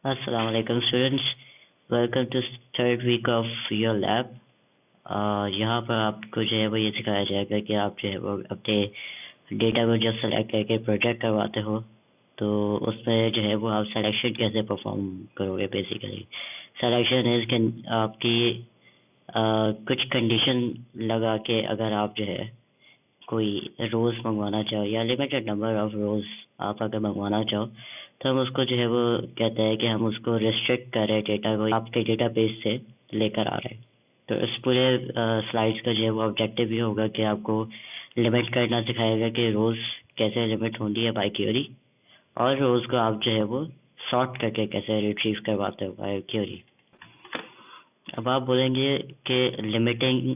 Assalamu alaikum students. Welcome to third week of your lab. यहाँ पर आपको जो है वो ये सिखाया जाएगा कि आप जो है वो अपने डेटा को जब सेलेक्ट करके प्रोजेक्ट करवाते हो तो उसमें जो है वो आप सिलेक्शन कैसे परफॉर्म करोगे। बेसिकली सिलेक्शन इज आपकी कुछ कंडीशन लगा के अगर आप जो है कोई रोज़ मंगवाना चाहो या लिमिटेड नंबर ऑफ रोज़ आप अगर मंगवाना चाहो तो हम उसको जो है वो कहते हैं कि हम उसको रिस्ट्रिक्ट कर रहे हैं, डेटा को आपके डेटाबेस से लेकर आ रहे हैं। तो इस पूरे स्लाइड्स का जो है वो ऑब्जेक्टिव ये होगा कि आपको लिमिट करना सिखाएगा कि रोज़ कैसे लिमिट होती है बाय क्वेरी, और रोज़ को आप जो है वो सॉर्ट करके कैसे रिट्रीव करवाते हो बाय क्वेरी। अब आप बोलेंगे कि लिमिटिंग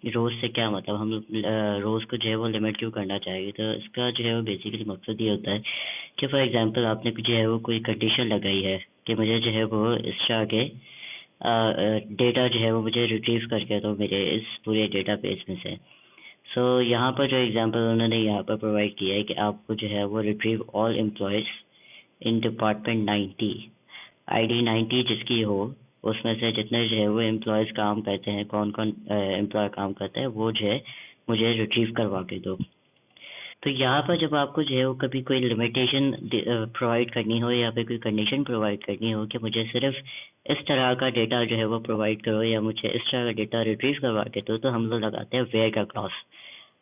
रोज से क्या मतलब, हम रोज को जो है वो लिमिट क्यों करना चाहिए। तो इसका जो है वो बेसिकली मकसद ये होता है कि फॉर एग्जांपल आपने जो है वो कोई कंडीशन लगाई है कि मुझे जो है वो इस तरह के डेटा जो है वो मुझे रिट्रीव करके दो मेरे इस पूरे डेटाबेस में से। सो यहाँ पर जो एग्जांपल उन्होंने यहाँ पर प्रोवाइड किया है कि आपको जो है वो retrieve all employees in department 90, ID 90 जिसकी हो, उसमें से जितने जो है वो एम्प्लॉयज़ काम करते हैं, कौन कौन एम्प्लॉय काम करता है, वो जो है मुझे रिट्रीव करवा के दो। तो यहाँ पर जब आपको जो है वो कभी कोई लिमिटेशन प्रोवाइड करनी हो या फिर कोई कंडीशन प्रोवाइड करनी हो कि मुझे सिर्फ इस तरह का डेटा जो है वो प्रोवाइड करो या मुझे इस तरह का डेटा रिट्रीव करवा के दो, तो हम लोग लगाते हैं वेयर का क्लॉज।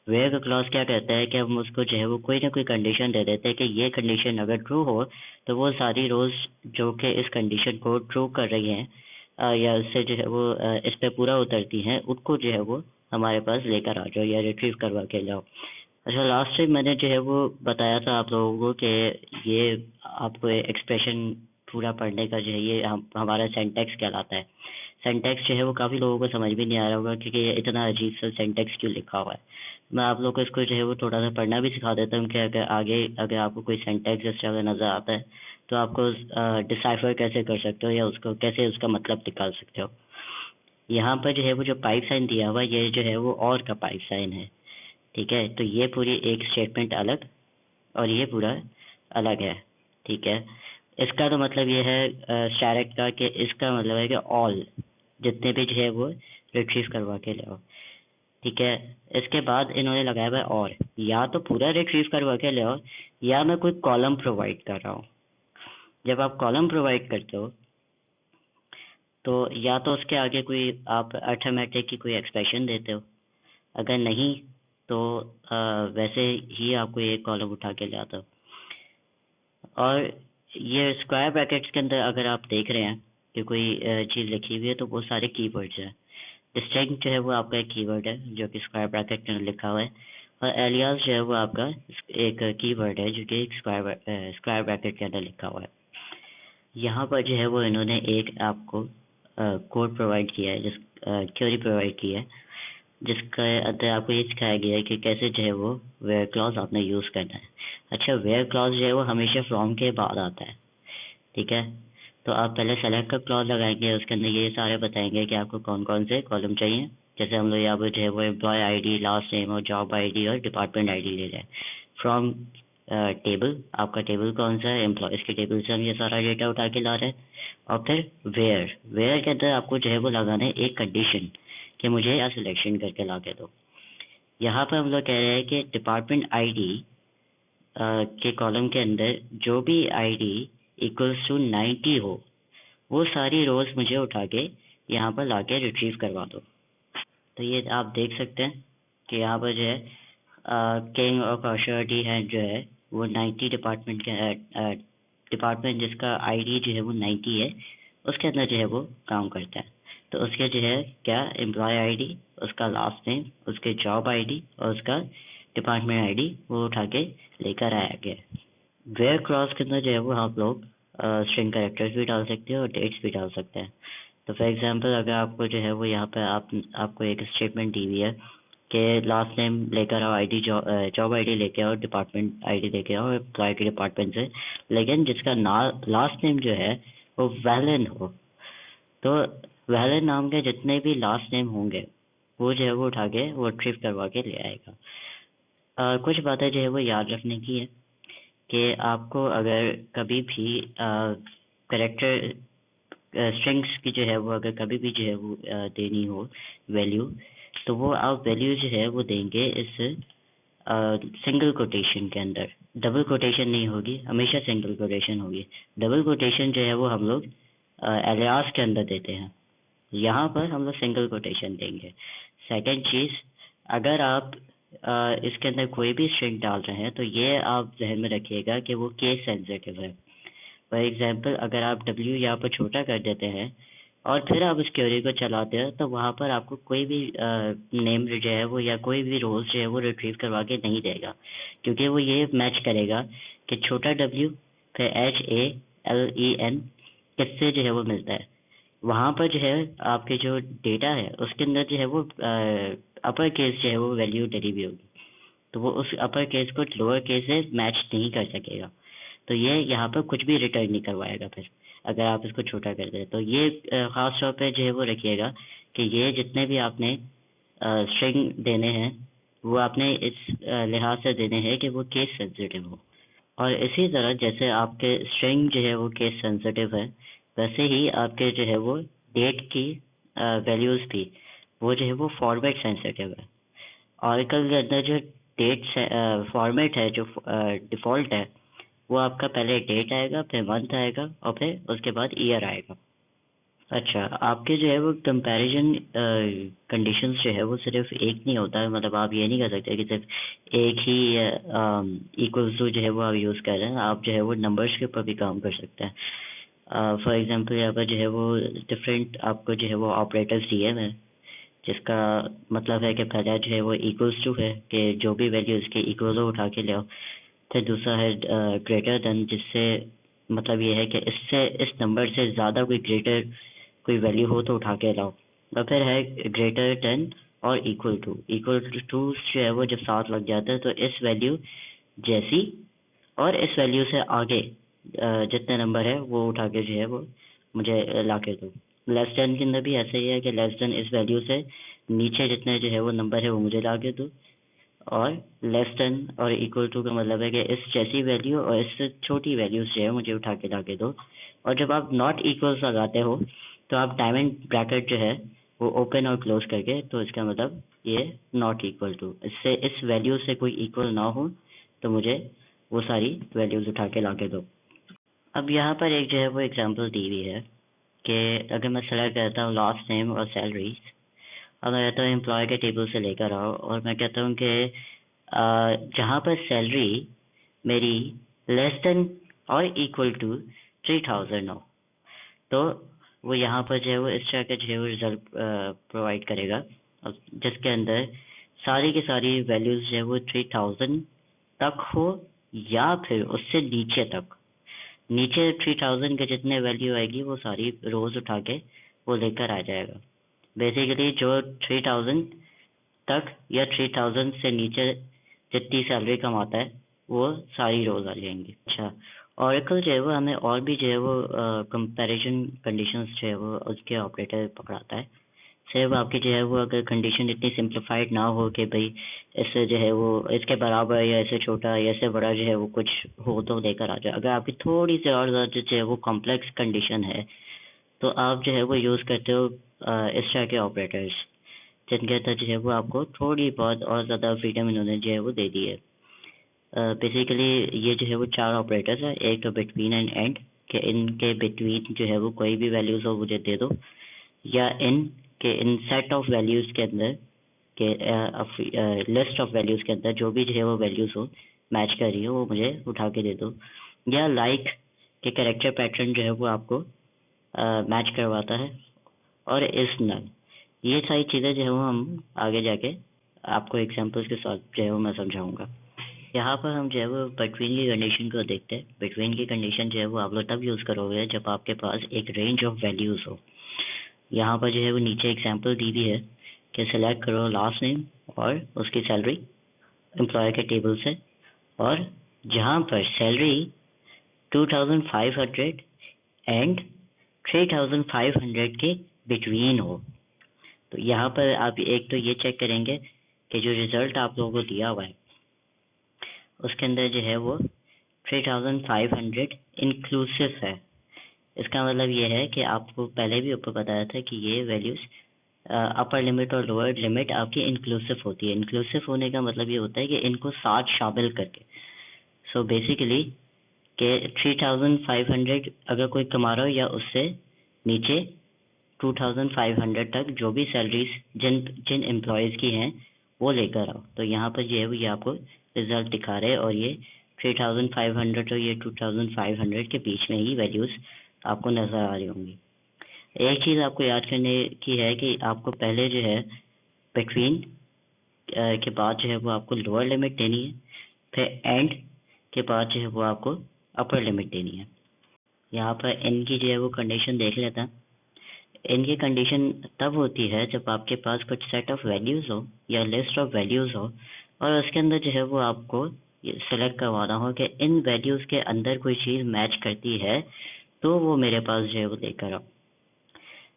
वेयर का क्लॉज क्या कहता है कि हम उसको जो है वो कोई ना कोई कंडीशन दे देते हैं कि ये कंडीशन अगर ट्रू हो तो वो सारी रोज जो कि इस कंडीशन को ट्रू कर रही हैं या उससे जो है वो इस पे पूरा उतरती हैं, उनको जो है वो हमारे पास लेकर आ जाओ या रिट्रीव करवा के लाओ। अच्छा, लास्ट टाइम मैंने जो है वो बताया था आप लोगों को कि ये आपको एक्सप्रेशन पूरा पढ़ने का जो है ये हमारा सेंटेक्स कहलाता है। सेंटेक्स जो है वो काफ़ी लोगों को समझ भी नहीं आ रहा होगा क्योंकि ये इतना अजीब सा सेंटेक्स क्यों लिखा हुआ है। मैं आप लोगों को इसको जो है वो थोड़ा सा पढ़ना भी सिखा देता हूँ कि अगर आगे अगर आपको कोई सेंटेक्स इस तरह का नज़र आता है तो आपको डिसाइफर कैसे कर सकते हो या उसको कैसे उसका मतलब निकाल सकते हो। यहाँ पर जो है वो जो पाइप साइन दिया हुआ ये जो है वो और का पाइप साइन है, ठीक है। तो ये पूरी एक स्टेटमेंट अलग और ये पूरा अलग है, ठीक है। इसका तो मतलब ये है शायरट का कि इसका मतलब है कि ऑल जितने भी जो है वो रिट्रीव करवा के ले आओ, ठीक है। इसके बाद इन्होंने लगाया हुआ है और या तो पूरा रिट्रीव करवा के ले आओ या मैं कोई कॉलम प्रोवाइड कर रहा हूँ। जब आप कॉलम प्रोवाइड करते हो तो या तो उसके आगे कोई आप अर्थमेटिक की कोई एक्सप्रेशन देते हो, अगर नहीं तो वैसे ही आपको एक कॉलम उठा के ले आता हो। और ये स्क्वायर ब्रैकेट्स के अंदर अगर आप देख रहे हैं कि कोई चीज़ लिखी हुई है तो वो सारे कीवर्ड्स हैं। डिस्टिंक्ट जो है वो आपका एक कीवर्ड है जो कि स्क्वायर ब्रैकेट के अंदर लिखा हुआ है, और एलियास जो है वो आपका एक कीवर्ड है जो कि एक स्क्वायर ब्रैकेट के अंदर लिखा हुआ है। यहाँ पर जो है वो इन्होंने एक आपको कोड प्रोवाइड किया है, जिस क्वेरी प्रोवाइड की है जिसके अंदर आपको ये सिखाया गया है कि कैसे जो है वो वेयर क्लॉज आपने यूज़ करना है। अच्छा, वेयर क्लॉज जो है वो हमेशा फ्रॉम के बाद आता है, ठीक है। तो आप पहले सेलेक्ट का क्लॉज लगाएंगे, उसके अंदर ये सारे बताएंगे कि आपको कौन कौन से कॉलम चाहिए। जैसे हम लोग यहाँ पर जो है वो एम्प्लॉय आईडी, लास्ट नेम और जॉब आईडी और डिपार्टमेंट आईडी ले रहे हैं। फ्रॉम टेबल, आपका टेबल कौन सा है, एम्प्लॉयज़ के टेबल से हम ये सारा डेटा उठा के ला रहे हैं। और फिर वेयर, वेयर के अंदर आपको जो है वो लगाना है एक कंडीशन कि मुझे यहाँ सिलेक्शन करके ला के दो। यहाँ पर हम लोग कह रहे हैं कि डिपार्टमेंट आईडी के कॉलम के अंदर जो भी आईडी इक्वल्स टू 90 हो वो सारी रोज मुझे उठा के यहाँ पर ला के रिट्रीव करवा दो। तो ये आप देख सकते हैं कि यहाँ पर जो है किंग और कॉशर्टी है जो है वो 90 डिपार्टमेंट के डिपार्टमेंट जिसका आईडी जो है वो 90 है उसके अंदर जो है वो काम करता है। तो उसके जो है क्या एम्प्लॉय आईडी, उसका लास्ट नेम, उसके जॉब आईडी और उसका डिपार्टमेंट आईडी वो उठा के लेकर आया गया। वेयर क्लॉज के अंदर जो है वो आप लोग स्ट्रिंग कैरेक्टर्स भी डाल सकते हैं और डेट्स भी डाल सकते हैं। तो फॉर एग्जांपल अगर आपको जो है वो यहाँ पे आपको एक स्टेटमेंट दी हुई है कि लास्ट नेम लेकर आओ, आईडी जॉब आईडी लेके आओ, डिपार्टमेंट आईडी लेके आओ एम्प्लॉय के डिपार्टमेंट से, लेकिन जिसका लास्ट नेम जो है वो वैलन हो। तो वैलन नाम के जितने भी लास्ट नेम होंगे वो जो है वो उठा के वो ट्रिप करवा के ले आएगा। कुछ बातें जो है वो याद रखने की है कि आपको अगर कभी भी करेक्टर स्ट्रिंग्स की जो है वो अगर कभी भी जो है वो देनी हो वैल्यू, तो वो आप वैल्यू जो है वो देंगे इस सिंगल कोटेशन के अंदर। डबल कोटेशन नहीं होगी, हमेशा सिंगल कोटेशन होगी। डबल कोटेशन जो है वो हम लोग एलियास के अंदर देते हैं, यहाँ पर हम लोग सिंगल कोटेशन देंगे। सेकंड चीज़, अगर आप इसके अंदर कोई भी स्ट्रिंग डाल रहे हैं तो ये आप जहन में रखिएगा कि वो केस सेंसिटिव है। फॉर एग्जांपल, अगर आप W यहाँ पर छोटा कर देते हैं और फिर आप उस क्वेरी को चलाते हैं तो वहाँ पर आपको कोई भी नेम जो है वो या कोई भी रोज जो है वो रिट्रीव करवा के नहीं देगा, क्योंकि वो ये मैच करेगा कि छोटा W फिर HALEN किससे जो है वो मिलता है। वहाँ पर जो है आपके जो डेटा है उसके अंदर जो है वो अपर केस जो है वो वैल्यू डली हुई होगी, तो वो उस अपर केस को लोअर केस से मैच नहीं कर सकेगा, तो ये यहाँ पर कुछ भी रिटर्न नहीं करवाएगा फिर अगर आप इसको छोटा कर दें। तो ये ख़ास तौर पे जो है वो रखिएगा कि ये जितने भी आपने स्ट्रिंग देने हैं वो आपने इस लिहाज से देने हैं कि वो केस सेंसिटिव हो। और इसी तरह जैसे आपके स्ट्रिंग जो है वो केस सेंसिटिव है, वैसे ही आपके जो है वो डेट की वैल्यूज़ भी वो जो है वो फॉर्मेट सेंसिटिव है। ऑरेकल के अंदर जो डेट फॉर्मेट है जो डिफ़ॉल्ट है, वो आपका पहले डेट आएगा, फिर मंथ आएगा और फिर उसके बाद ईयर आएगा। अच्छा, आपके जो है वो कंपैरिजन कंडीशंस जो है वो सिर्फ एक नहीं होता है, मतलब आप ये नहीं कर सकते कि सिर्फ एक ही इक्वल्स टू जो है वो आप यूज़ कर रहे हैं, आप जो है वो नंबर्स के ऊपर भी काम कर सकते हैं। फॉर एग्जांपल यहाँ पर जो है वो डिफरेंट आपको जो है वो ऑपरेटर्स दिए हैं, जिसका मतलब है कि पहला जो है वो इक्वल्स टू है कि जो भी वैल्यू इसके इक्वल हो उठा के ले आओ। फिर दूसरा है ग्रेटर देन, जिससे मतलब ये है कि इससे इस नंबर से ज़्यादा कोई वैल्यू हो तो उठा के लाओ। और फिर है ग्रेटर देन और इक्वल टू जो है वो जब साथ लग जाता है तो इस वैल्यू जैसी और इस वैल्यू से आगे जितने नंबर है वो उठा के जो है वो मुझे ला के दो। लेस देन के अंदर भी ऐसा ही है कि लेस देन इस वैल्यू से नीचे जितने जो है वो नंबर है वो मुझे ला के दो, और लेस देन और इक्वल टू का मतलब है कि इस जैसी वैल्यू और इससे छोटी वैल्यूज जो है मुझे उठा के ला के दो। और जब आप नॉट इक्वल्स लगाते हो तो आप डायमंड ब्रैकेट जो है वो ओपन और क्लोज करके, तो इसका मतलब ये नॉट इक्वल टू, इससे इस वैल्यू से कोई इक्वल ना हो तो मुझे वो सारी वैल्यूज उठा के ला के दो। अब यहाँ पर एक जो है वो एग्जांपल दी हुई है कि अगर मैं सेलेक्ट करता हूँ लास्ट नेम और सैलरी, अब मैं कहता हूँ एम्प्लॉय के टेबल से लेकर आओ, और मैं कहता हूँ कि जहाँ पर सैलरी मेरी लेस देन और इक्वल टू 3000 हो, तो वो यहाँ पर जो है वो इस तरह का जो है वो रिजल्ट प्रोवाइड करेगा, जिसके अंदर सारी की सारी वैल्यूज जो है वो 3000 तक हो या फिर उससे नीचे तक। नीचे 3000 के जितने वैल्यू आएगी वो सारी रोज उठा के वो लेकर आ जाएगा। बेसिकली जो 3000 तक या 3000 से नीचे जितनी सैलरी कमाता है वो सारी रोज आ जाएंगी। अच्छा, ऑरेकल जो है वो हमें और भी जो है वो कंपैरिजन कंडीशंस जो है वो उसके ऑपरेटर पकड़ाता है। सिर्फ आपकी जो है वो अगर कंडीशन इतनी सिंप्लीफाइड ना हो कि भाई इससे जो है वो इसके बराबर या इससे छोटा या इससे बड़ा जो है वो कुछ हो तो लेकर आ जाए। अगर आपकी थोड़ी सी और ज़्यादा जो है वो कॉम्प्लेक्स कंडीशन है तो आप जो है वो यूज़ करते हो इस तरह के ऑपरेटर्स, जिनके अंदर जो है वो आपको थोड़ी बहुत और ज़्यादा फ्रीडम इन्होंने जो है वो दे दी है। बेसिकली ये जो है वो 4 ऑपरेटर्स है। एक तो बिटवीन एंड एंड, कि इनके बिटवीन जो है वो कोई भी वैल्यूज़ हो मुझे दे दो, या इन सेट ऑफ वैल्यूज़ के अंदर के लिस्ट ऑफ वैल्यूज़ के अंदर जो भी जो है वो वैल्यूज़ हो मैच कर रही हो वो मुझे उठा के दे दो, या लाइक के कैरेक्टर पैटर्न जो है वो आपको मैच करवाता है, और इस नल। ये सारी चीज़ें जो है वो हम आगे जाके आपको एग्जांपल्स के साथ जो है वो मैं समझाऊंगा। यहाँ पर हम जो है वो बिटवीन की कंडीशन को देखते हैं। बिटवीन की कंडीशन जो है वो आप लोग तब यूज़ करोगे जब आपके पास एक रेंज ऑफ वैल्यूज़ हो। यहाँ पर जो है वो नीचे एग्जांपल दी हुई है कि सेलेक्ट करो लास्ट नेम और उसकी सैलरी एम्प्लॉय के टेबल से, और जहाँ पर सैलरी 2500 एंड 3500 के बिटवीन हो, तो यहाँ पर आप एक तो ये चेक करेंगे कि जो रिज़ल्ट आप लोगों को दिया हुआ है उसके अंदर जो है वो 3500 इंक्लूसिव है। इसका मतलब ये है कि आपको पहले भी ऊपर बताया था कि ये वैल्यूज़ अपर लिमिट और लोअर लिमिट आपकी इंक्लूसिव होती है। इंक्लूसिव होने का मतलब ये होता है कि इनको साथ शामिल करके। सो बेसिकली कि 3,500 अगर कोई कमा रहा हो या उससे नीचे 2,500 तक जो भी सैलरीज जिन जिन एम्प्लॉयज़ की हैं वो लेकर आओ। तो यहाँ पर ये है ये आपको रिजल्ट दिखा रहे हैं और ये 3,500 और ये 2,500 के बीच में ही वैल्यूज़ आपको नज़र आ रही होंगी। एक चीज़ आपको याद करने की है कि आपको पहले जो है बिटवीन के बाद जो है वो आपको लोअर लिमिट देनी है, फिर एंड के बाद जो है वो आपको अपर लिमिट देनी है। यहाँ पर एन की जो है वो कंडीशन देख लेते हैं। इनकी कंडीशन तब होती है जब आपके पास कुछ सेट ऑफ वैल्यूज़ हो या लिस्ट ऑफ वैल्यूज़ हो और उसके अंदर जो है वो आपको सेलेक्ट करवाना हो कि इन वैल्यूज़ के अंदर कोई चीज़ मैच करती है तो वो मेरे पास जो है वो लेकर आओ।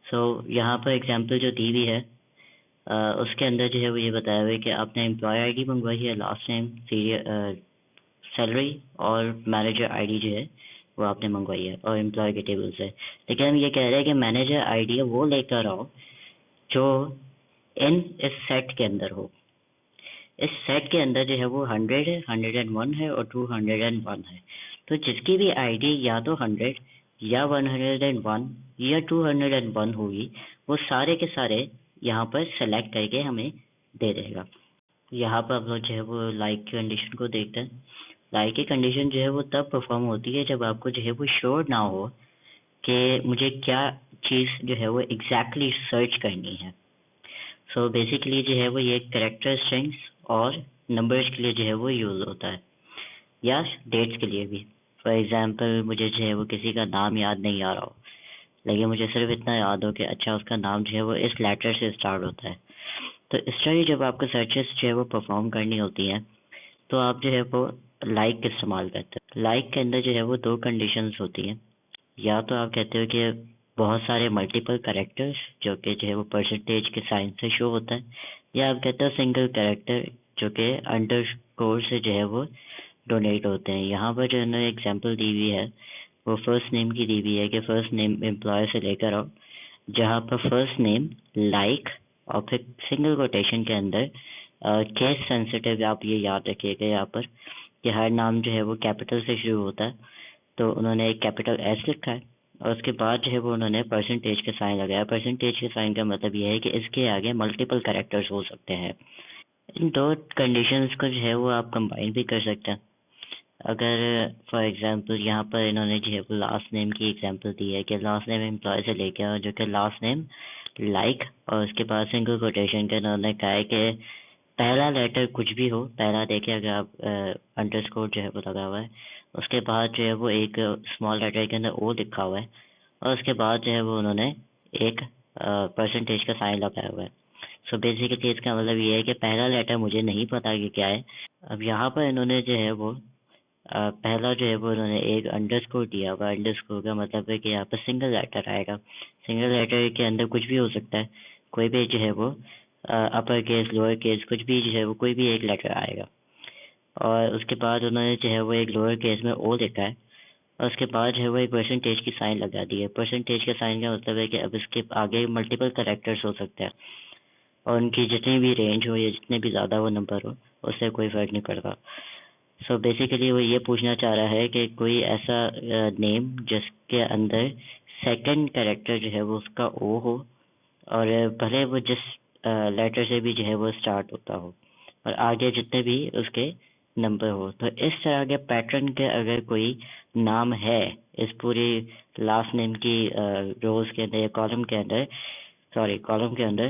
सो यहाँ पर एग्जांपल जो दी हुई है उसके अंदर जो है वो ये बताया हुआ है कि आपने एम्प्लॉय आईडी मंगवाई है, लास्ट नेम, सैलरी और मैनेजर आईडी जो है वो आपने मंगवाई है और एम्प्लॉय के टेबल से। लेकिन हम ये कह रहे हैं कि मैनेजर आईडी है वो लेकर आओ जो इन इस सेट के अंदर हो। इस सेट के अंदर जो है वो 100 है, 101 है और 201 है। तो जिसकी भी आईडी या तो 100 या 101 या 201 होगी वो सारे के सारे यहाँ पर सेलेक्ट करके हमें दे देगा। यहाँ पर आप लोग जो है वो लाइक की कंडीशन को देखते हैं। लाइक की कंडीशन जो है वो तब परफॉर्म होती है जब आपको जो है वो श्योर ना हो कि मुझे क्या चीज़ जो है वो एग्जैक्टली सर्च करनी है। सो बेसिकली जो है वो ये कैरेक्टर स्ट्रिंग्स और नंबर्स के लिए जो है वो यूज़ होता है या डेट्स के लिए भी। फॉर एग्जांपल मुझे जो है वो किसी का नाम याद नहीं आ रहा हो, लेकिन मुझे सिर्फ इतना याद हो कि अच्छा उसका नाम जो है वो इस लेटर से स्टार्ट होता है। तो इस तरह जब आपको सर्चेस जो है वो परफॉर्म करनी होती हैं तो आप जो है वो लाइक इस्तेमाल करते हैं। लाइक के अंदर जो है वो दो कंडीशंस होती हैं। या तो आप कहते हो कि बहुत सारे मल्टीपल कैरेक्टर्स जो कि जो है वो परसेंटेज के साइन से शो होता है, या आप कहते हो सिंगल कैरेक्टर जो कि अंडरस्कोर से जो है वो डोनेट होते हैं। यहाँ पर जो इन्होंने एग्जांपल दी हुई है वो फर्स्ट नेम की दी हुई है कि फर्स्ट नेम एम्प्लॉय से लेकर आओ, जहाँ पर फर्स्ट नेम लाइक और फिर सिंगल कोटेशन के अंदर केस सेंसिटिव, आप ये याद रखिएगा यहाँ पर कि हर नाम जो है वो कैपिटल से शुरू होता है। तो उन्होंने एक कैपिटल एस लिखा है और उसके बाद जो है वो उन्होंने परसेंटेज के साइन लगाया। परसेंटेज के साइन का मतलब ये है कि इसके आगे मल्टीपल कैरेक्टर्स हो सकते हैं। इन दो कंडीशंस को जो है वो आप कंबाइन भी कर सकते हैं। अगर फॉर एग्जांपल यहाँ पर इन्होंने जो है वो लास्ट नेम की एग्जांपल दी है कि लास्ट नेम एम्प्लॉय से लेके आओ, जो कि लास्ट नेम लाइक और उसके बाद सिंगल कोटेशन के इन्होंने कहा है कि पहला लेटर कुछ भी हो, पहला देखिए अगर आप अंडरस्कोर जो है वो लगा हुआ है, उसके बाद जो है वो एक स्मॉल लेटर के अंदर ओ लिखा हुआ है और उसके बाद जो है वो उन्होंने एक परसेंटेज का साइन लगाया हुआ है। सो बेसिकली इसका मतलब ये है कि पहला लेटर मुझे नहीं पता कि क्या है। अब यहाँ पर इन्होंने जो है वो पहला जो है वो उन्होंने एक अंडरस्कोर दिया हुआ। अंडरस्कोर का मतलब है कि यहाँ पर सिंगल लेटर आएगा। सिंगल लेटर के अंदर कुछ भी हो सकता है, कोई भी जो है वो अपर केस लोअर केस कुछ भी जो है वो कोई भी एक लेटर आएगा। और उसके बाद उन्होंने जो है वो एक लोअर केस में ओ लिखा है और उसके बाद जो है वो एक परसेंटेज की साइन लगा दी है। परसेंटेज के साइन का मतलब है कि अब इसके आगे मल्टीपल कैरेक्टर्स हो सकते हैं और उनकी जितनी भी रेंज हो या जितने भी ज़्यादा वो नंबर हो उससे कोई फ़र्क नहीं पड़ता। सो बेसिकली वो ये पूछना चाह रहा है कि कोई ऐसा नेम जिसके अंदर सेकंड कैरेक्टर जो है वो उसका ओ हो और भले वो जिस लेटर से भी जो है वो स्टार्ट होता हो और आगे जितने भी उसके नंबर हो। तो इस तरह के पैटर्न के अगर कोई नाम है इस पूरी लास्ट नेम की रोज के अंदर या कॉलम के अंदर, सॉरी कॉलम के अंदर,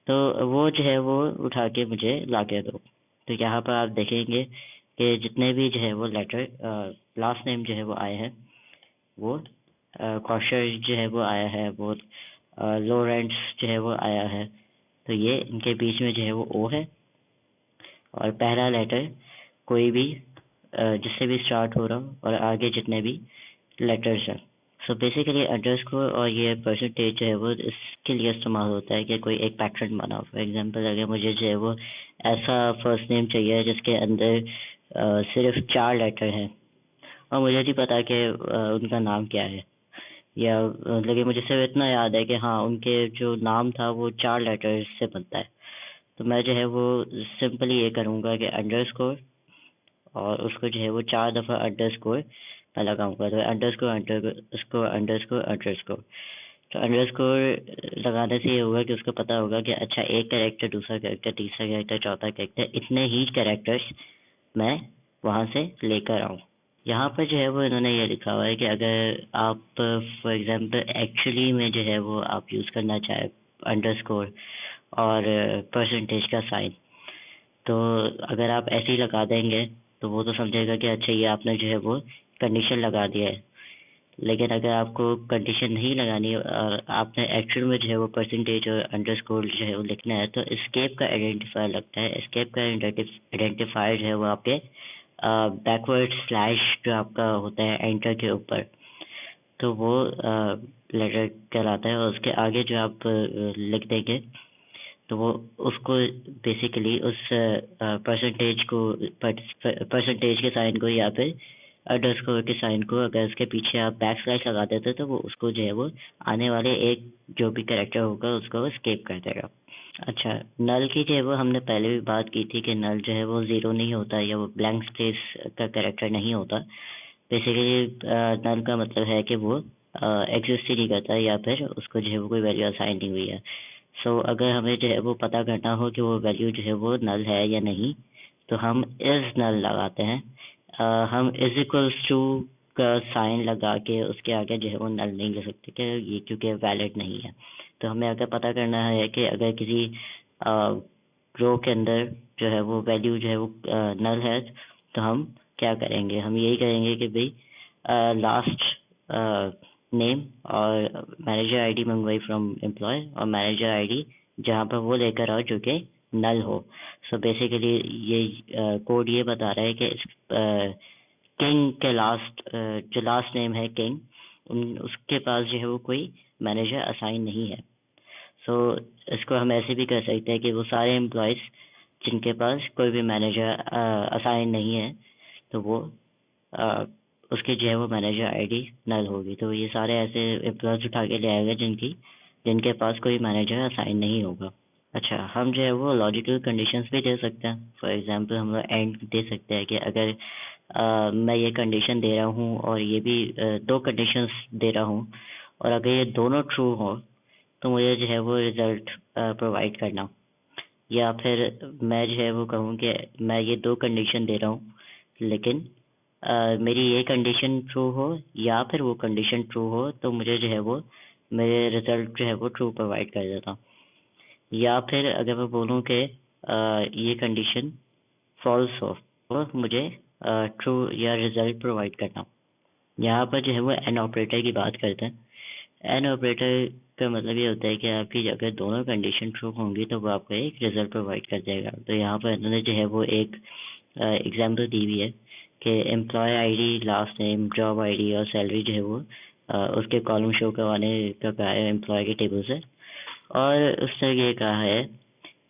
तो वो जो है वो उठा के मुझे ला के दो। तो यहाँ पर आप देखेंगे कि जितने भी जो है वो लेटर लास्ट नेम जो है वो आए हैं वो कौशल जो है वो आया है, वो लॉरेंस जो है वो आया है। तो ये इनके बीच में जो है वो ओ है और पहला लेटर कोई भी जिससे भी स्टार्ट हो रहा हो और आगे जितने भी लेटर्स हैं। सो बेसिकली अंडरस्कोर और ये परसेंटेज जो है वो इसके लिए इस्तेमाल होता है कि कोई एक पैटर्न बना। फॉर एग्जांपल अगर मुझे जो है वो ऐसा फर्स्ट नेम चाहिए जिसके अंदर सिर्फ 4 लेटर हैं और मुझे नहीं पता कि उनका नाम क्या है, या लेकिन मुझे सिर्फ इतना याद है कि हाँ उनके जो नाम था वो 4 लेटर्स से बनता है। तो मैं जो है वो सिंपली ये करूँगा कि अंडरस्कोर और उसको जो है वो 4 दफ़ा अंडरस्कोर मैं लगाऊंगा। तो अंडरस्कोर अंडरस्कोर अंडरस्कोर अंडरस्कोर, तो अंडरस्कोर लगाने से ये होगा कि उसको पता होगा कि अच्छा एक कैरेक्टर, दूसरा कैरेक्टर, तीसरा कैरेक्टर, चौथा कैरेक्टर, इतने ही कैरेक्टर्स मैं वहाँ से लेकर आऊँ। यहाँ पर जो है वो इन्होंने ये लिखा हुआ है कि अगर आप फॉर एग्जांपल एक्चुअली में जो है वो आप यूज़ करना चाहे अंडरस्कोर और परसेंटेज का साइन, तो अगर आप ऐसे ही लगा देंगे तो वो तो समझेगा कि अच्छा ये आपने जो है वो कंडीशन लगा दिया है। लेकिन अगर आपको कंडीशन नहीं लगानी है और आपने एक्चुअल में जो है वो परसेंटेज और अंडरस्कोर जो है वो लिखना है, तो एस्केप का आइडेंटिफायर लगता है। एस्केप का आइडेंटिफायर जो है वो आपके बैकवर्ड स्लैश जो आपका होता है एंटर के ऊपर, तो वो लेटर कहलाता है। और उसके आगे जो आप लिख देंगे तो वो उसको बेसिकली उस परसेंटेज को परसेंटेज के साइन को या फिर अंडरस्कोर के साइन को अगर उसके पीछे आप बैक स्लैश लगा देते तो वो उसको जो है वो आने वाले एक जो भी कैरेक्टर होगा उसको स्किप कर देगा। अच्छा, नल की जो है वो हमने पहले भी बात की थी कि नल जो है वो ज़ीरो नहीं होता या वो ब्लैंक स्पेस का कैरेक्टर नहीं होता। बेसिकली नल का मतलब है कि वो एग्जिस्ट ही नहीं करता या फिर उसको जो है वो कोई वैल्यू असाइन नहीं हुई है। सो अगर हमें जो है वो पता करना हो कि वो वैल्यू जो है वो नल है या नहीं, तो हम इज़ नल लगाते हैं। हम इज इक्वल्स टू का साइन लगा के उसके आगे जो है वो नल नहीं ले सकते कि ये क्योंकि वैलिड नहीं है। तो हमें अगर पता करना है कि अगर किसी रो के अंदर जो है वो वैल्यू जो है वो नल है, तो हम क्या करेंगे, हम यही करेंगे कि भाई लास्ट नेम और मैनेजर आईडी मंगवाई फ्रॉम एम्प्लॉय और मैनेजर आईडी जहाँ पर वो लेकर आओ जो कि नल हो। सो बेसिकली ये कोड ये बता रहा है कि किंग के लास्ट जो लास्ट नेम है किंग, उसके पास जो है वो कोई मैनेजर असाइन नहीं है। सो इसको हम ऐसे भी कर सकते हैं कि वो सारे एम्प्लॉयज़ जिनके पास कोई भी मैनेजर असाइन नहीं है, तो वो उसकी जो है वो मैनेजर आईडी नल होगी। तो ये सारे ऐसे एम्प्लॉयज़ उठा के ले आएगा जिनके पास कोई मैनेजर असाइन नहीं होगा। अच्छा, हम जो है वो लॉजिकल कंडीशंस भी दे सकते हैं। फॉर एग्जांपल हम लोग एंड दे सकते हैं कि अगर मैं ये कंडीशन दे रहा हूँ और ये भी दो कंडीशंस दे रहा हूँ और अगर ये दोनों ट्रू हो तो मुझे जो है वो रिज़ल्ट प्रोवाइड करना। या फिर मैं जो है वो कहूँ कि मैं ये दो कंडीशन दे रहा हूँ लेकिन मेरी ये कंडीशन ट्रू हो या फिर वो कंडीशन ट्रू हो तो मुझे जो है वो मेरे रिज़ल्ट जो है वो ट्रू प्रोवाइड कर देता। या फिर अगर मैं बोलूँ कि ये कंडीशन फॉल्स हो तो मुझे ट्रू या रिज़ल्ट प्रोवाइड करना। यहाँ पर जो है वो एन ऑपरेटर की बात करते हैं। एन ऑपरेटर का मतलब ये होता है कि आपकी अगर दोनों कंडीशन ट्रू होंगी तो वो आपको एक रिजल्ट प्रोवाइड कर देगा। तो यहाँ पर इन्होंने जो है वो एक एग्जांपल दी हुई है कि employee ID, last name, job ID और सैलरी जो है वो उसके कॉलम शो करवाने का कहा है एम्प्लॉय के टेबल से। और उस तरह ये कहा है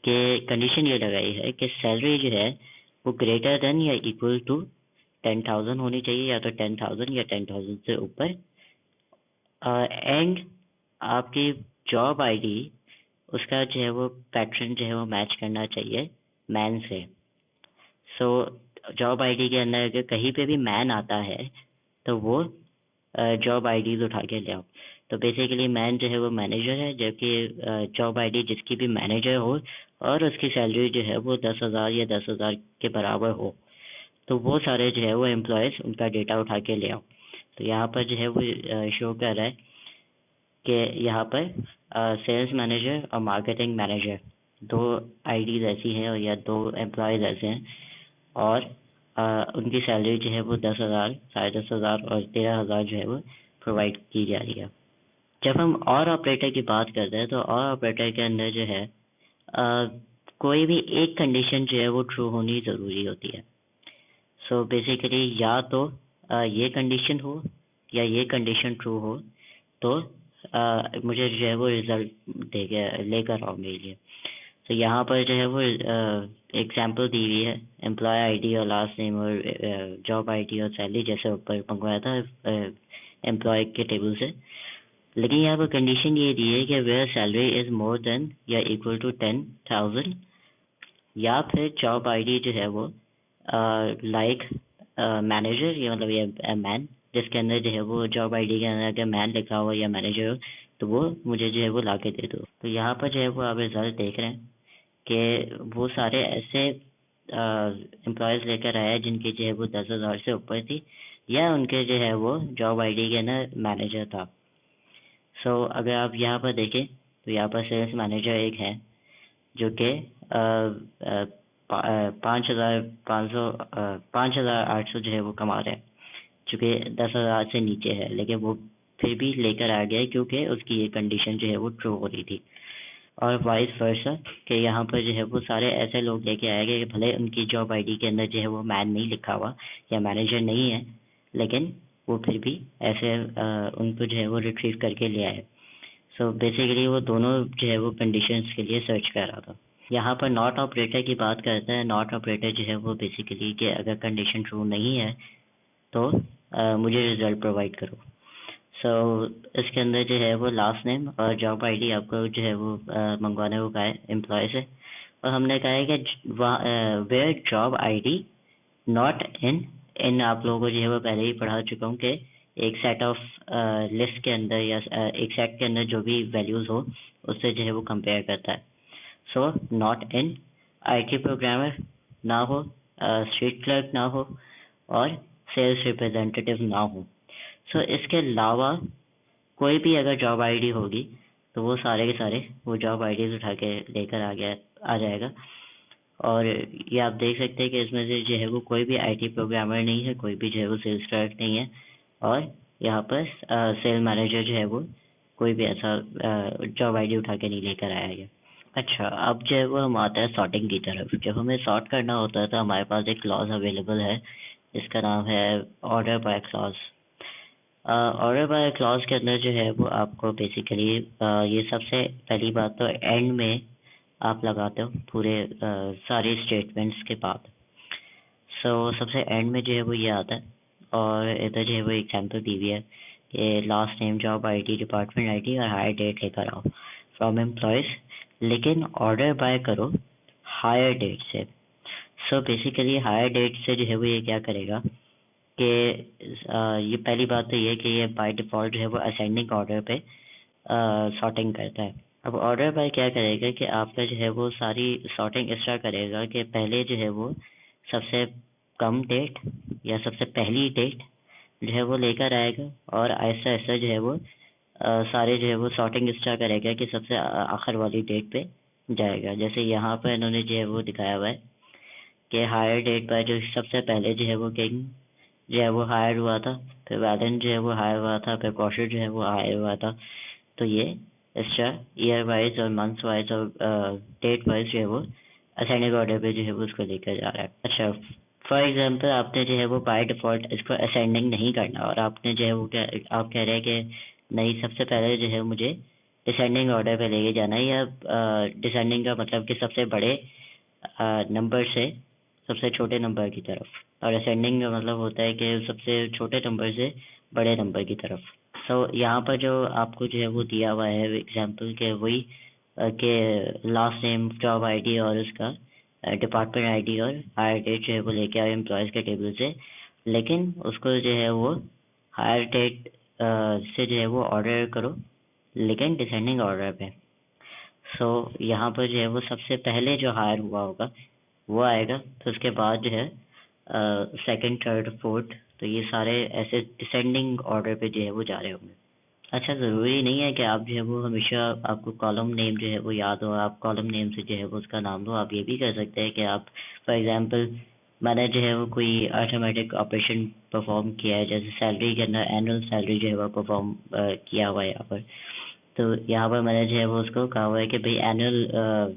कि कंडीशन ये लगाई है कि सैलरी जो है वो ग्रेटर देन या इक्वल टू 10,000 होनी चाहिए, या तो 10,000 या 10,000 से ऊपर। एंड आपकी जॉब आईडी उसका जो है वो पैटर्न जो है वो मैच करना चाहिए मैन से। सो जॉब आईडी के अंदर अगर कहीं पे भी मैन आता है तो वो जॉब आईडीज उठा के ले आओ। तो बेसिकली मैन जो है वो मैनेजर है, जबकि जॉब आईडी जिसकी भी मैनेजर हो और उसकी सैलरी जो है वो 10,000 या 10,000 के बराबर हो, तो वो सारे जो है वो एम्प्लॉयज़ उनका डेटा उठा के ले आओ। तो यहाँ पर जो है वो शो कर रहा है कि यहाँ पर सेल्स मैनेजर और मार्केटिंग मैनेजर दो आईडीज ऐसी हैं और या दो एम्प्लॉयज़ ऐसे हैं और उनकी सैलरी जो है वो 10,000, 10,500 और 13,000 जो है वो प्रोवाइड की जा रही है। जब हम और ऑपरेटर की बात करते हैं तो और ऑपरेटर के अंदर जो है कोई भी एक कंडीशन जो है वो ट्रू होनी ज़रूरी होती है। सो बेसिकली या तो ये कंडीशन हो या ये कंडीशन ट्रू हो तो मुझे जो है वो रिज़ल्ट लेकर आओ मेरे लिए। तो यहाँ पर जो है वो एग्जांपल दी हुई है, एम्प्लॉय आईडी और लास्ट नेम और जॉब आईडी और सैलरी जैसे ऊपर मंगवाया था एम्प्लॉय के टेबल से। लेकिन यहाँ पर कंडीशन ये दी है कि where salary is more than या इक्वल टू 10,000, या फिर जॉब आईडी जो है वो लाइक मैनेजर, या मतलब ये मैन, जिसके अंदर जो है वो जॉब आईडी के अंदर अगर मैन लिखा हो या मैनेजर हो तो वो मुझे जो है वो ला के दे दो। तो यहाँ पर जो है वो आप रिजल्ट देख रहे हैं कि वो सारे ऐसे एम्प्लॉयज़ लेकर आया जिनकी जो है वो 10,000 से ऊपर थी, या उनके जो है वो जॉब आईडी के अंदर मैनेजर था। सो अगर आप यहाँ पर देखें तो यहाँ पर सेल्स मैनेजर एक है जो कि 5,800 जो है वो कमा रहे हैं, चूँकि 10,000 से नीचे है, लेकिन वो फिर भी लेकर आ गया क्योंकि उसकी ये कंडीशन जो है वो ट्रू हो रही थी। और वाइस वर्सा कि यहाँ पर जो है वो सारे ऐसे लोग लेके आए गए कि भले उनकी जॉब आईडी के अंदर जो है वो मैन नहीं लिखा हुआ या मैनेजर नहीं है, लेकिन वो फिर भी ऐसे उनको जो है वो रिट्रीव करके ले आए। सो बेसिकली वो दोनों जो है वो कंडीशंस के लिए सर्च कर रहा था। यहाँ पर नॉट ऑपरेटर की बात करता है। नॉट ऑपरेटर जो है वो बेसिकली कि अगर कंडीशन ट्रू नहीं है तो मुझे रिजल्ट प्रोवाइड करो। सो इसके अंदर जो है वो लास्ट नेम और जॉब आईडी आपको जो है वो मंगवाने को कहा है एम्प्लॉय से, और हमने कहा है कि where job ID not in आप लोगों को जो है वो पहले ही पढ़ा चुका हूँ कि एक सेट ऑफ लिस्ट के अंदर या एक सेट के अंदर जो भी वैल्यूज़ हो उससे जो है वो कंपेयर करता है। So not in IT programmer ना हो, स्ट्रीट क्लर्क ना हो, और सेल्स रिप्रेजेंटेटिव ना हो। सो इसके अलावा कोई भी अगर जॉब आईडी होगी तो वो सारे के सारे वो जॉब आईडीज उठा के लेकर आ जाएगा। और ये आप देख सकते हैं कि इसमें से जो है वो कोई भी आईटी प्रोग्रामर नहीं है, कोई भी जो है वो सेल्स क्लर्क नहीं है, और यहाँ पर सेल मैनेजर जो है वो कोई भी ऐसा जॉब आईडी उठा के नहीं लेकर आया है। अच्छा, अब जो है वो हम आते हैं सॉर्टिंग की तरफ। जब हमें सॉर्ट करना होता है तो हमारे पास एक क्लॉज अवेलेबल है जिसका नाम है order by clause. Order by clause के अंदर जो है वो आपको बेसिकली ये सबसे पहली बात तो एंड में आप लगाते हो पूरे सारे स्टेटमेंट्स के बाद। सो सबसे एंड में जो है वो ये आता है, और इधर जो है वो एग्जाम्पल दी हुई है कि last name, job ID, department ID और हायर डेट लेकर आओ फ्रॉम एम्प्लॉयज़, लेकिन ऑर्डर बाय करो हायर डेट से। सो बेसिकली हायर डेट से जो है वो ये क्या करेगा कि ये पहली बात तो ये कि ये बाय डिफ़ॉल्ट जो है वो असेंडिंग ऑर्डर पे सॉर्टिंग करता है। अब ऑर्डर बाय क्या करेगा कि आपका जो है वो सारी सॉर्टिंग इस तरह करेगा कि पहले जो है वो सबसे कम डेट या सबसे पहली डेट जो है वो लेकर आएगा, और ऐसा ऐसा जो है वो सारे जो है वो सॉर्टिंग इस तरह करेगा कि सबसे आखिर वाली डेट पे जाएगा। जैसे यहाँ पर इन्होंने जो है वो दिखाया हुआ है कि हायर डेट पर जो सबसे पहले जो है वो किंग जो है वो हायर हुआ था, फिर वैलेंट जो है वो हायर हुआ था, फिर कॉशर जो है वो हायर हुआ था। तो ये एक्स्ट्रा ईयर वाइज और मंथ वाइज और डेट वाइज जो है वो असेंडिंग ऑर्डर पे जो है वो उसको लेकर जा रहा है। अच्छा, फॉर एग्जांपल आपने जो है वो बाय डिफ़ॉल्ट इसको असेंडिंग नहीं करना, और आपने जो है वो क्या आप कह रहे हैं कि नहीं, सबसे पहले जो है मुझे डिसेंडिंग ऑर्डर पे लेके जाना है, या डिसेंडिंग का मतलब कि सबसे बड़े नंबर से सबसे छोटे नंबर की तरफ, और असेंडिंग का मतलब होता है कि सबसे छोटे नंबर से बड़े नंबर की तरफ। सो यहाँ पर जो आपको जो है वो दिया हुआ है एग्जांपल के वही के लास्ट नेम, जॉब आईडी और उसका डिपार्टमेंट आईडी और हायर डेट जो है वो लेके आए एम्प्लॉयज़ के टेबल से, लेकिन उसको जो है वो हायर डेट से जो है वो ऑर्डर करो, लेकिन डिसेंडिंग ऑर्डर पे। सो यहाँ पर जो है वो सबसे पहले जो हायर हुआ होगा वो आएगा, तो उसके बाद जो है सेकंड, थर्ड, फोर्थ, तो ये सारे ऐसे डिसेंडिंग ऑर्डर पे जो है वो जा रहे होंगे। अच्छा, ज़रूरी नहीं है कि आप जो है वो हमेशा आपको कॉलम नेम जो है वो याद हो, आप कॉलम नेम से जो है वो उसका नाम लो। आप ये भी कर सकते हैं कि आप फॉर एग्जांपल मैंने जो है वो कोई अर्थमेटिक ऑपरेशन परफॉर्म किया है, जैसे सैलरी के अंदर एनुअल सैलरी जो है वो परफॉर्म किया हुआ है यहाँ पर। तो यहाँ पर मैंने जो है वो उसको कहा हुआ है कि भाई एनुअल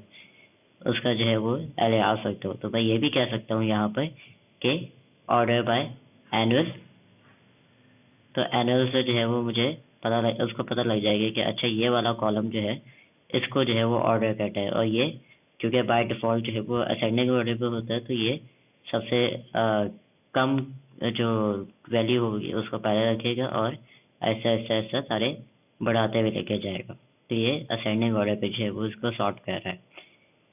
उसका जो है वो एले आ सकते हो, तो मैं ये भी कह सकता हूँ यहाँ पर कि ऑर्डर बाय एनुअल। तो एनुअल से जो है वो मुझे उसको पता लग जाएगा कि अच्छा ये वाला कॉलम जो है इसको जो है वो ऑर्डर करता है, और ये क्योंकि बाय डिफ़ॉल्ट जो है वो असेंडिंग ऑर्डर पे होता है, तो ये सबसे कम जो वैल्यू होगी उसको पहले रखेगा, और ऐसा ऐसा ऐसा सारे बढ़ाते हुए लेके जाएगा। तो ये असेंडिंग ऑर्डर पे जो है वो इसको सॉर्ट कर रहा है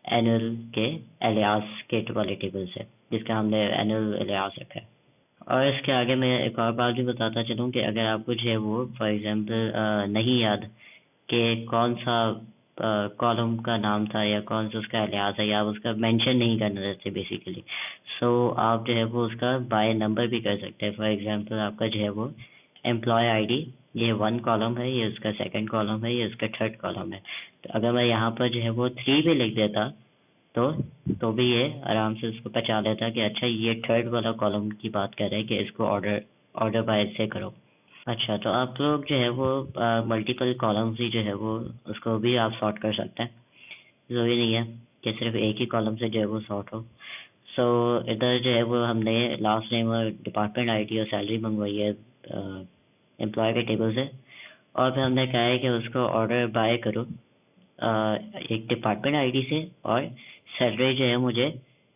एनुअल के एलियास के वाले टेबल से, जिसका हमने एनुअल एलियास रखा है। और इसके आगे मैं एक और बात भी बताता चलूँ कि अगर आपको जो है वो फॉर एग्जांपल नहीं याद कि कौन सा कॉलम का नाम था या कौन सा उसका एलियास है, या आप उसका मेंशन नहीं करना चाहते बेसिकली, सो आप जो है वो उसका बाय नंबर भी कर सकते हैं। फॉर एग्जांपल आपका जो है वो एम्प्लॉय आईडी, ये 1 कॉलम है, ये उसका 2nd कॉलम है, ये उसका 3rd कॉलम है। तो अगर मैं यहाँ पर जो है वो 3 भी लिख देता तो भी ये आराम से उसको पहचान लेता कि अच्छा ये 3rd वाला कॉलम की बात कर रहे हैं कि इसको ऑर्डर बाय से करो। अच्छा, तो आप लोग जो है वो मल्टीपल कॉलम्स ही जो है वो उसको भी आप सॉर्ट कर सकते हैं। ज़रूरी नहीं है कि सिर्फ एक ही कॉलम से जो है वो सॉर्ट हो। सो इधर जो है वो हमने लास्ट नेम और डिपार्टमेंट आईडी और सैलरी मंगवाई है एम्प्लॉय के टेबल से, और फिर हमने कहा है कि उसको ऑर्डर बाय करो एक डिपार्टमेंट आईडी से, और सैलरी जो है मुझे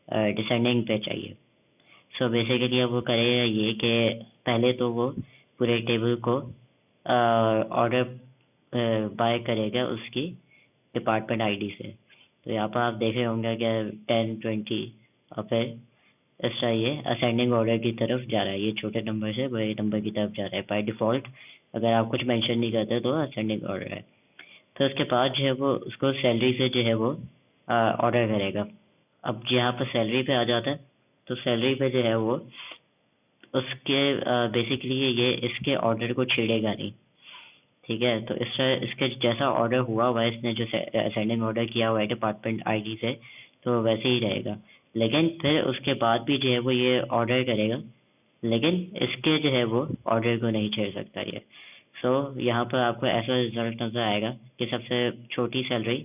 डिसेंडिंग पे चाहिए। सो बेसिकली अब वो करेगा ये कि पहले तो वो पूरे टेबल को ऑर्डर बाय करेगा उसकी डिपार्टमेंट आईडी से। तो यहाँ पर आप देख रहे होंगे कि 10, 20 और फिर इस तरह ये असेंडिंग ऑर्डर की तरफ जा रहा है, ये छोटे नंबर से बड़े नंबर की तरफ जा रहा है बाय डिफ़ॉल्ट। अगर आप कुछ मेंशन नहीं करते तो असेंडिंग ऑर्डर है। तो उसके बाद जो है वो उसको सैलरी से जो है वो ऑर्डर करेगा। अब यहाँ पर सैलरी पे आ जाता है, तो सैलरी पे जो है वो उसके बेसिकली ये इसके ऑर्डर को छेड़ेगा नहीं, ठीक है। तो इस तरह इसके जैसा ऑर्डर हुआ हुआ है, इसने जो असेंडिंग ऑर्डर किया हुआ है डिपार्टमेंट आईडी से, तो वैसे ही रहेगा। लेकिन फिर उसके बाद भी जो है वो ये ऑर्डर करेगा, लेकिन इसके जो है वो ऑर्डर को नहीं छेड़ सकता ये। सो यहाँ पर आपको ऐसा रिजल्ट नज़र आएगा कि सबसे छोटी सैलरी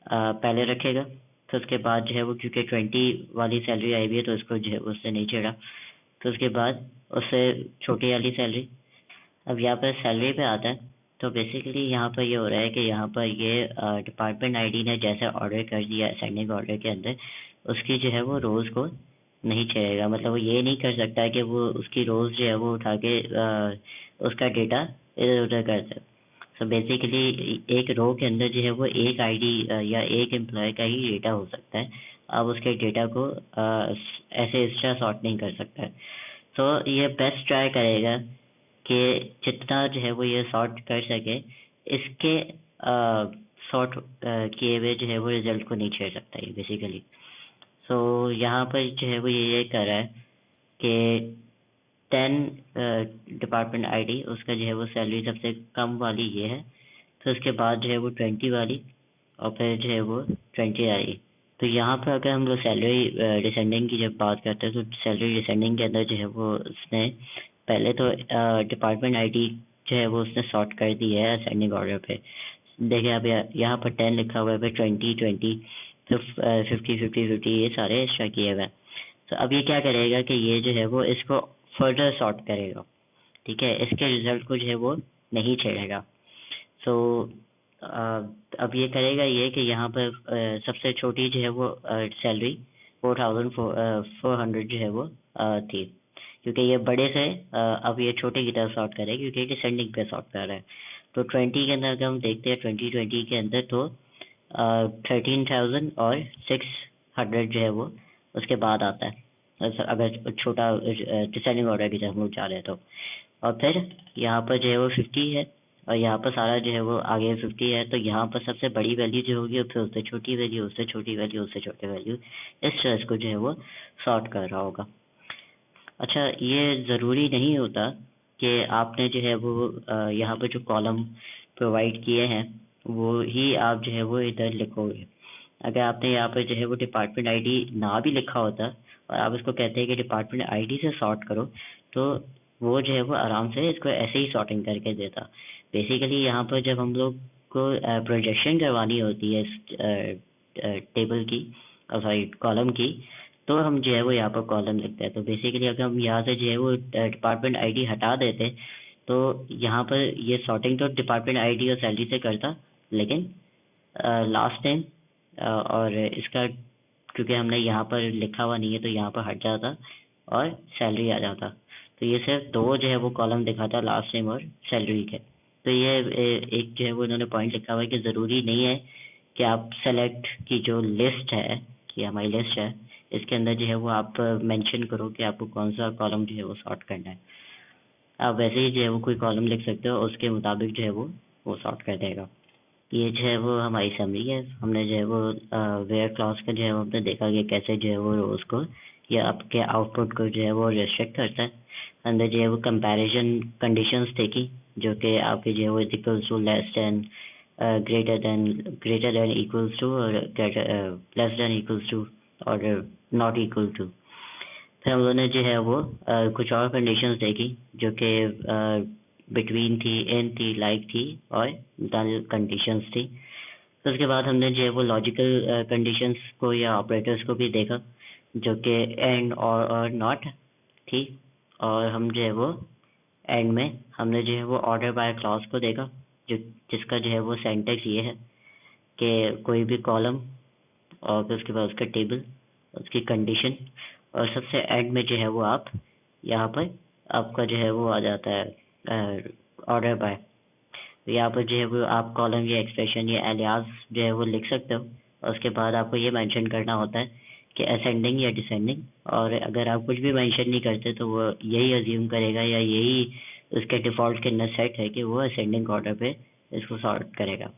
पहले रखेगा, तो उसके बाद जो है वो क्योंकि 20 वाली सैलरी आई हुई है तो इसको जो है उससे नहीं छेड़ा, तो उसके बाद उससे छोटी वाली सैलरी। अब यहाँ पर सैलरी पे आता है, तो बेसिकली यहाँ पर ये हो रहा है कि यहाँ पर ये डिपार्टमेंट आईडी ने जैसे ऑर्डर कर दिया असेंडिंग ऑर्डर के अंदर, उसकी जो है वो रोज़ को नहीं छेड़ेगा। मतलब वो ये नहीं कर सकता कि वो उसकी रोज़ जो है वो उठा के उसका डेटा इधर उधर कर दे। सो बेसिकली एक रो के अंदर जो है वो एक आईडी या एक एम्प्लॉय का ही डेटा हो सकता है। आप उसके डेटा को ऐसे एक्स्ट्रा सॉर्ट नहीं कर सकता है। तो ये बेस्ट ट्राई करेगा कि जितना जो है वो ये सॉर्ट कर सके, इसके सॉर्ट किए हुए जो है वो रिजल्ट को नहीं छेड़ सकता ये बेसिकली। सो यहाँ पर जो है वो ये कर रहा है कि 10 डिपार्टमेंट आईडी उसका जो है वो सैलरी सबसे कम वाली ये है, तो उसके बाद जो है वो 20 वाली, और फिर जो है वो 20 आई। तो यहाँ पर अगर हम लोग सैलरी डिसेंडिंग की जब बात करते हैं, तो सैलरी डिसेंडिंग के अंदर जो है वो उसने पहले तो डिपार्टमेंट आईडी जो है वो उसने सॉर्ट कर दी है असेंडिंग ऑर्डर पे। देखिए आप यहाँ पर 10 लिखा हुआ है, फिर 20, 20, फिर 50, 50, 50, ये सारे एक्स्ट्रा किए हुए हैं। तो अब ये क्या करेगा कि ये जो है वो इसको फर्दर सॉर्ट करेगा, ठीक है, इसके रिजल्ट को जो है वो नहीं छेड़ेगा। सो अब ये करेगा ये कि यहाँ पर सबसे छोटी जो है वो सैलरी 4,400 जो है वो थी, क्योंकि ये बड़े से अब ये छोटे की तरफ सॉर्ट करेगा क्योंकि डिसेंडिंग पे सॉर्ट कर रहा है। तो 20 के अंदर अगर हम देखते हैं 2020 के अंदर, तो 13,000 और 600 जो है वो उसके बाद आता है, अगर छोटा डिसेंडिंग ऑर्डर की तरफ हम लोग जा रहे हैं तो। और फिर यहाँ पर जो है वो 50 है, और यहाँ पर सारा जो है वो आगे 50 है, तो यहाँ पर सबसे बड़ी वैल्यू जो होगी और फिर उससे छोटी वैल्यू, उससे छोटी वैल्यू, उससे छोटी वैल्यू, इस तरह इसको जो है वो सॉर्ट कर रहा होगा। अच्छा, ये ज़रूरी नहीं होता कि आपने जो है वो यहाँ पर जो कॉलम प्रोवाइड किए हैं वो ही आप जो है वो इधर लिखोगे। अगर आपने यहाँ पर जो है वो डिपार्टमेंट आईडी ना भी लिखा होता और आप इसको कहते हैं कि डिपार्टमेंट आईडी से सॉर्ट करो, तो वो जो है वो आराम से इसको ऐसे ही सॉर्टिंग करके देता। बेसिकली यहाँ पर जब हम लोग को प्रोजेक्शन करवानी होती है इस टेबल की, सॉरी कॉलम की, तो हम जो है वो यहाँ पर कॉलम लिखते हैं। तो बेसिकली अगर हम यहाँ से जो है वो डिपार्टमेंट आईडी हटा देते, तो यहाँ पर ये सॉर्टिंग तो डिपार्टमेंट आईडी और सैलरी से करता, लेकिन लास्ट टाइम और इसका क्योंकि हमने यहाँ पर लिखा हुआ नहीं है तो यहाँ पर हट जाता और सैलरी आ जाता। तो ये सिर्फ दो जो है वो कॉलम दिखाता लास्ट नेम और सैलरी के। तो ये एक जो है वो इन्होंने पॉइंट लिखा हुआ है कि ज़रूरी नहीं है कि आप सेलेक्ट की जो लिस्ट है, कि हमारी लिस्ट है, इसके अंदर जो है वो आप मेंशन करो कि आपको कौन सा कॉलम जो है वो सॉर्ट करना है। आप वैसे ही जो है वो कोई कॉलम लिख सकते हो, उसके मुताबिक जो है वो सॉर्ट कर देगा। ये जो है वो हमारी समरी है। हमने जो है वो वेयर क्लॉज का जो है वो हमने देखा कि कैसे जो है वो रोज को या आपके आउटपुट को जो है वो रिस्ट्रिक्ट करता है। अंदर जो है वो कंपैरिजन कंडीशंस देखी, जो कि आपके जो है वो equals to less than greater than equals to और लेस देन इक्वल्स टू और नॉट इक्वल टू। फिर हम लोगों ने जो है वो कुछ और कंडीशंस देखी जो कि बिटवीन थी, इन थी, लाइक थी और डल कंडीशंस थी। तो उसके बाद हमने जो है वो लॉजिकल कंडीशंस को या ऑपरेटर्स को भी देखा, जो कि एंड और नॉट थी। और हम जो है वो एंड में हमने जो है वो ऑर्डर बाय क्लॉज को देखा, जो जिसका जो है वो सेंटेक्स ये है कि कोई भी कॉलम और फिर उसके बाद उसका टेबल, उसकी कंडीशन, और सबसे एंड में जो है वो आप यहाँ पर आपका जो है वो आ जाता है ऑर्डर बाय। तो यहाँ पर जो है वो आप कॉलम या एक्सप्रेशन या एलियास जो है वो लिख सकते हो, और उसके बाद आपको ये मेंशन करना होता है कि असेंडिंग या डिसेंडिंग। और अगर आप कुछ भी मेंशन नहीं करते तो वो यही अज्यूम करेगा या यही उसके डिफ़ॉल्ट के अंदर सेट है कि वो असेंडिंग ऑर्डर पे इसको सॉर्ट करेगा।